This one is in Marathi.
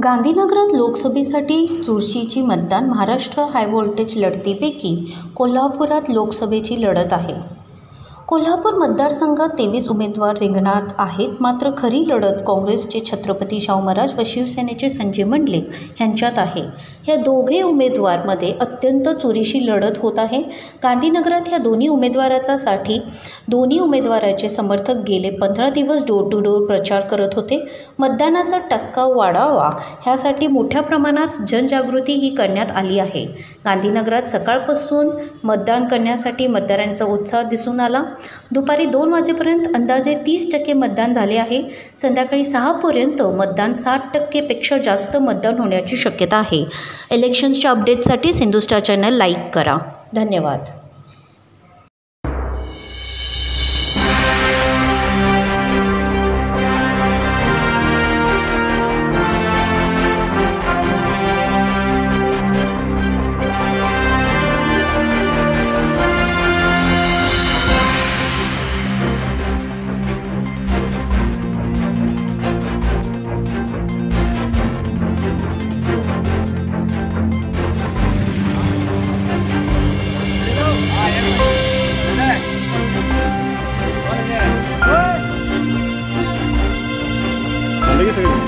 गांधीनगरात लोकसभेसाठी चुरशीची मतदान. महाराष्ट्र हायव्होल्टेज लढतीपैकी कोल्हापुरात लोकसभेची लढत आहे. कोल्हापूर मतदारसंघात 23 उमेदवार रिंगणात आहेत. मात्र खरी लढत काँग्रेसचे छत्रपती शाहू महाराज व शिवसेनेचे संजय मंडलिक यांच्यात आहे. या दोघे उमेदवारांमध्ये अत्यंत चुरशीची लढत होत आहे. गांधीनगरात ह्या दोन्ही उमेदवारांसाठी दोन्ही उमेदवाराचे समर्थक गेले 15 दिवस डोर टू डोर प्रचार करत होते. मतदानाचा टक्का वाढावा ह्यासाठी मोठ्या प्रमाणात जनजागृती ही करण्यात आली आहे. गांधीनगरात सकाळपासून मतदान करण्यासाठी मतदारांचा उत्साह दिसून आला. दुपारी 2 वाजेपर्यंत अंदाजे 30% मतदान झाले आहे. संध्याकाळी 6 पर्यंत मतदान 60% पेक्षा जास्त मतदान होण्याची शक्यता आहे. इलेक्शन्सच्या अपडेटसाठी सिंधू स्टार चॅनल लाईक करा. धन्यवाद. लगे सगळे